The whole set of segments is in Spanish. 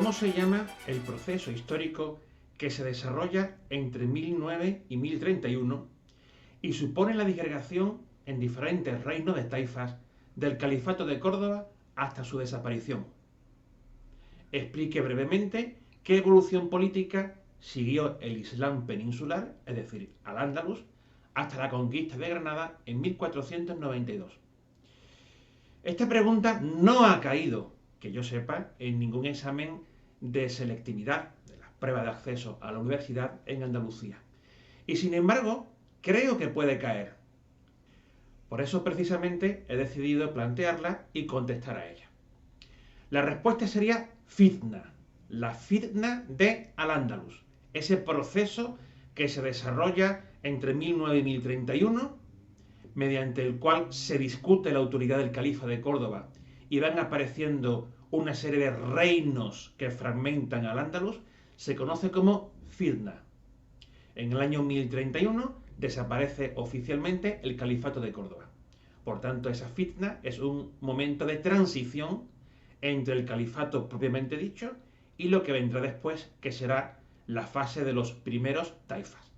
¿Cómo se llama el proceso histórico que se desarrolla entre 1009 y 1031 y supone la disgregación en diferentes reinos de taifas del Califato de Córdoba hasta su desaparición? Explique brevemente qué evolución política siguió el Islam peninsular, es decir, al-Ándalus, hasta la conquista de Granada en 1492. Esta pregunta no ha caído, que yo sepa, en ningún examen de selectividad de la prueba de acceso a la universidad en Andalucía. Y sin embargo, creo que puede caer. Por eso precisamente he decidido plantearla y contestar a ella. La respuesta sería fitna, la fitna de Al-Ándalus, ese proceso que se desarrolla entre 1009 y 1031, mediante el cual se discute la autoridad del califa de Córdoba y van apareciendo una serie de reinos que fragmentan Al-Ándalus, se conoce como fitna. En el año 1031 desaparece oficialmente el califato de Córdoba. Por tanto, esa fitna es un momento de transición entre el califato propiamente dicho y lo que vendrá después, que será la fase de los primeros taifas.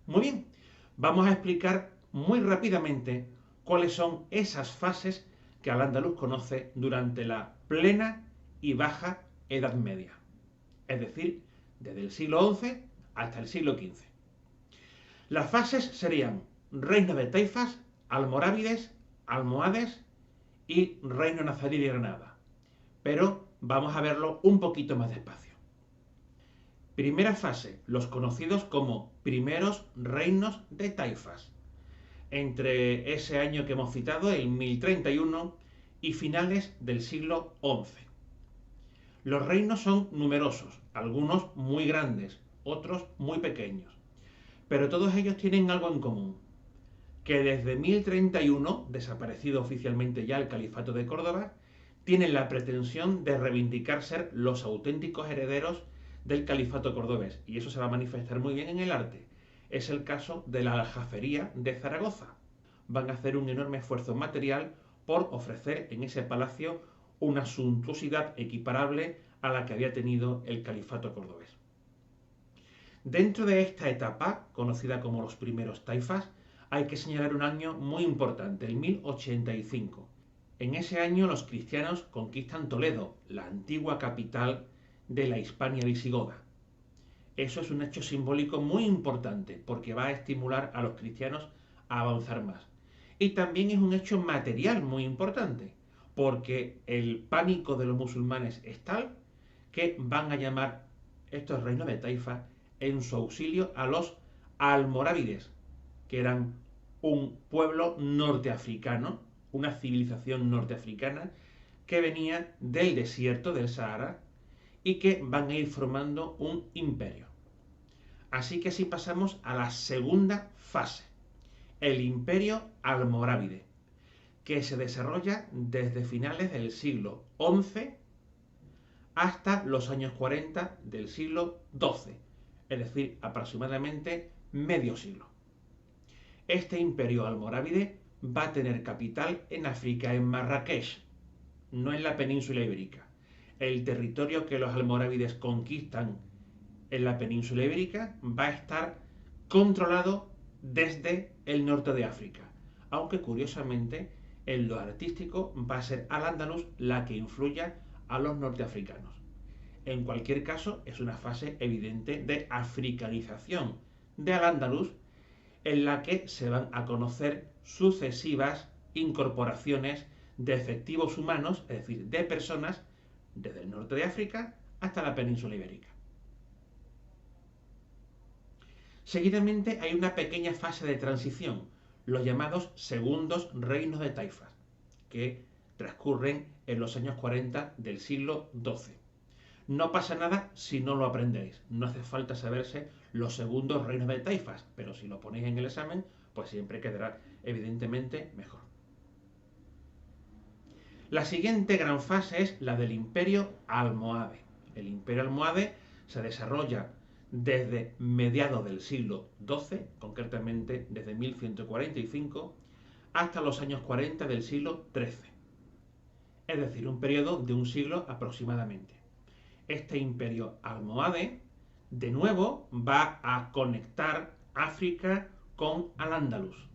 Muy bien, vamos a explicar muy rápidamente cuáles son esas fases que Al-Ándalus conoce durante la plena y baja Edad Media, es decir, desde el siglo XI hasta el siglo XV. Las fases serían reino de taifas, almorávides, almohades y reino nazarí de Granada. Pero vamos a verlo un poquito más despacio. Primera fase, los conocidos como primeros reinos de taifas. Entre ese año que hemos citado, el 1031, y finales del siglo XI. Los reinos son numerosos, algunos muy grandes, otros muy pequeños. Pero todos ellos tienen algo en común, que desde 1031, desaparecido oficialmente ya el Califato de Córdoba, tienen la pretensión de reivindicar ser los auténticos herederos del Califato cordobés, y eso se va a manifestar muy bien en el arte. Es el caso de la Aljafería de Zaragoza. Van a hacer un enorme esfuerzo material por ofrecer en ese palacio una suntuosidad equiparable a la que había tenido el Califato cordobés. Dentro de esta etapa, conocida como los primeros taifas, hay que señalar un año muy importante, el 1085. En ese año los cristianos conquistan Toledo, la antigua capital de la Hispania visigoda. Eso es un hecho simbólico muy importante porque va a estimular a los cristianos a avanzar más. Y también es un hecho material muy importante porque el pánico de los musulmanes es tal que van a llamar estos reinos de taifa en su auxilio a los almorávides, que eran un pueblo norteafricano, una civilización norteafricana que venía del desierto del Sahara y que van a ir formando un imperio. Así que así pasamos a la segunda fase, el imperio almorávide, que se desarrolla desde finales del siglo XI hasta los años 40 del siglo XII, es decir, aproximadamente medio siglo. Este imperio almorávide va a tener capital en África, en Marrakech, no en la península ibérica. El territorio que los almorávides conquistan en la península ibérica va a estar controlado desde el norte de África, aunque curiosamente en lo artístico va a ser Al-Ándalus la que influya a los norteafricanos. En cualquier caso, es una fase evidente de africanización de Al-Ándalus en la que se van a conocer sucesivas incorporaciones de efectivos humanos, es decir, de personas desde el norte de África hasta la península ibérica. Seguidamente hay una pequeña fase de transición, los llamados segundos reinos de taifas, que transcurren en los años 40 del siglo XII. No pasa nada si no lo aprendéis, no hace falta saberse los segundos reinos de taifas, pero si lo ponéis en el examen, pues siempre quedará evidentemente mejor. La siguiente gran fase es la del imperio almohade. El imperio almohade se desarrolla desde mediados del siglo XII, concretamente desde 1145, hasta los años 40 del siglo XIII. Es decir, un periodo de un siglo aproximadamente. Este imperio almohade, de nuevo, va a conectar África con Al-Ándalus,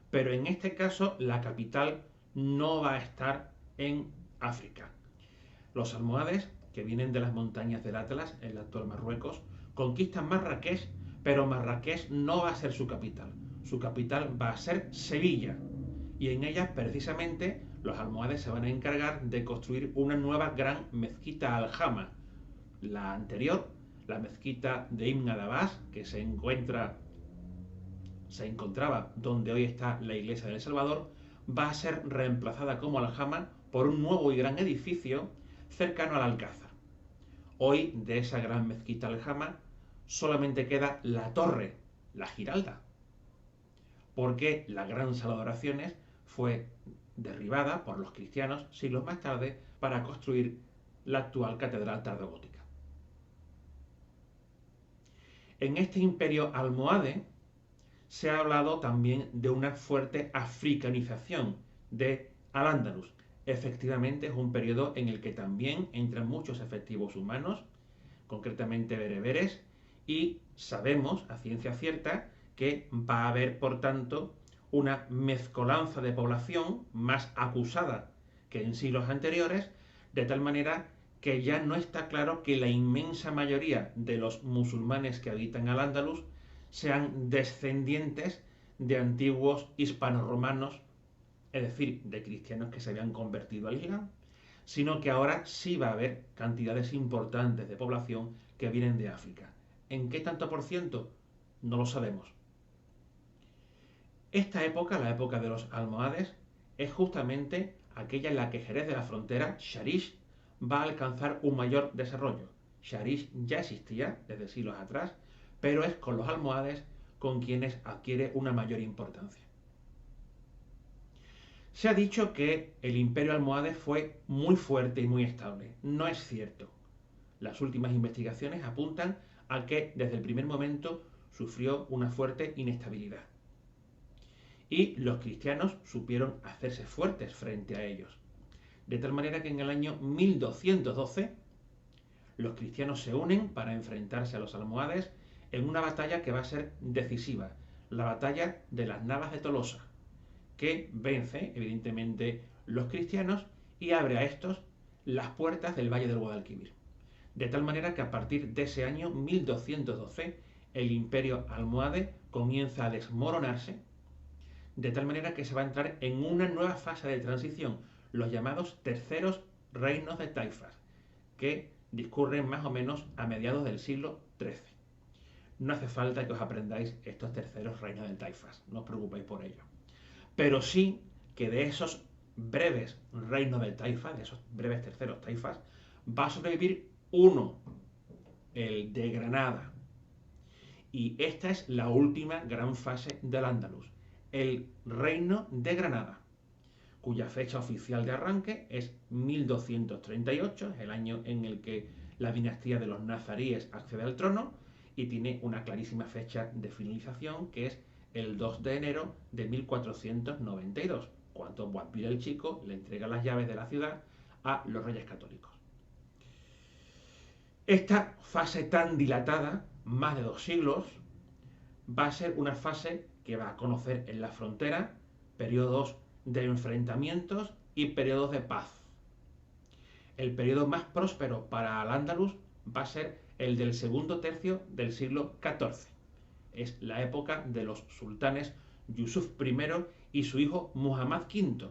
pero en este caso la capital no va a estar en África. Los almohades, que vienen de las montañas del Atlas, en el actual Marruecos, conquistan Marrakech, pero Marrakech no va a ser su capital. Su capital va a ser Sevilla. Y en ella, precisamente, los almohades se van a encargar de construir una nueva gran mezquita aljama. La anterior, la mezquita de Ibn Abbas, que se encontraba donde hoy está la iglesia de El Salvador, va a ser reemplazada como aljama por un nuevo y gran edificio cercano al Alcázar. Hoy de esa gran mezquita aljama solamente queda la torre, la Giralda, porque la gran sala de oraciones fue derribada por los cristianos siglos más tarde para construir la actual catedral tardogótica. En este imperio almohade se ha hablado también de una fuerte africanización de Al-Ándalus. Efectivamente es un periodo en el que también entran muchos efectivos humanos, concretamente bereberes, y sabemos a ciencia cierta que va a haber, por tanto, una mezcolanza de población más acusada que en siglos anteriores, de tal manera que ya no está claro que la inmensa mayoría de los musulmanes que habitan Al-Ándalus sean descendientes de antiguos hispanoromanos, es decir, de cristianos que se habían convertido al Islam, sino que ahora sí va a haber cantidades importantes de población que vienen de África. ¿En qué tanto por ciento? No lo sabemos. Esta época, la época de los almohades, es justamente aquella en la que Jerez de la Frontera, Sharish, va a alcanzar un mayor desarrollo. Sharish ya existía desde siglos atrás, pero es con los almohades con quienes adquiere una mayor importancia. Se ha dicho que el imperio almohade fue muy fuerte y muy estable. No es cierto. Las últimas investigaciones apuntan a que desde el primer momento sufrió una fuerte inestabilidad. Y los cristianos supieron hacerse fuertes frente a ellos. De tal manera que en el año 1212 los cristianos se unen para enfrentarse a los almohades en una batalla que va a ser decisiva, la batalla de las Navas de Tolosa, que vence, evidentemente, los cristianos y abre a estos las puertas del Valle del Guadalquivir. De tal manera que a partir de ese año 1212 el imperio almohade comienza a desmoronarse, de tal manera que se va a entrar en una nueva fase de transición, los llamados terceros reinos de taifas, que discurren más o menos a mediados del siglo XIII. No hace falta que os aprendáis estos terceros reinos de taifas, no os preocupéis por ello. Pero sí que de esos breves reinos de taifas, de esos breves terceros taifas, va a sobrevivir uno, el de Granada. Y esta es la última gran fase del Andalus, el reino de Granada, cuya fecha oficial de arranque es 1238, es el año en el que la dinastía de los nazaríes accede al trono, y tiene una clarísima fecha de finalización, que es el 2 de enero de 1492, cuando Boabdil el Chico le entrega las llaves de la ciudad a los reyes católicos. Esta fase tan dilatada, más de 2 siglos, va a ser una fase que va a conocer en la frontera periodos de enfrentamientos y periodos de paz. El periodo más próspero para Al-Ándalus va a ser el del segundo tercio del siglo XIV. Es la época de los sultanes Yusuf I y su hijo Muhammad V.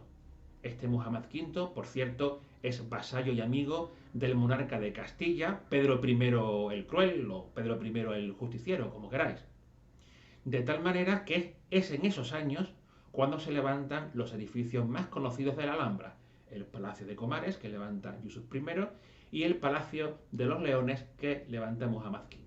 Este Muhammad V, por cierto, es vasallo y amigo del monarca de Castilla, Pedro I el Cruel o Pedro I el Justiciero, como queráis. De tal manera que es en esos años cuando se levantan los edificios más conocidos de la Alhambra, el Palacio de Comares, que levanta Yusuf I, y el Palacio de los Leones, que levanta Muhammad V.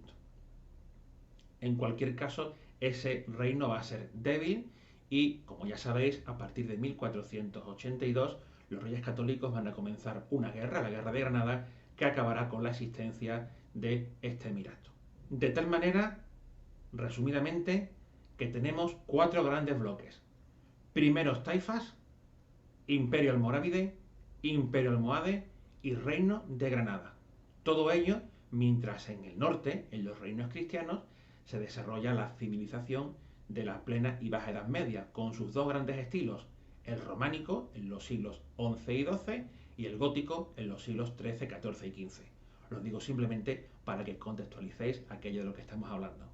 En cualquier caso, ese reino va a ser débil y, como ya sabéis, a partir de 1482 los reyes católicos van a comenzar una guerra, la Guerra de Granada, que acabará con la existencia de este emirato. De tal manera, resumidamente, que tenemos cuatro grandes bloques. Primeros taifas, Imperio almorávide, Imperio almohade y Reino de Granada. Todo ello mientras en el norte, en los reinos cristianos, se desarrolla la civilización de la plena y baja Edad Media, con sus dos grandes estilos, el románico en los siglos XI y XII y el gótico en los siglos XIII, XIV y XV. Lo digo simplemente para que contextualicéis aquello de lo que estamos hablando.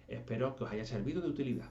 Espero que os haya servido de utilidad.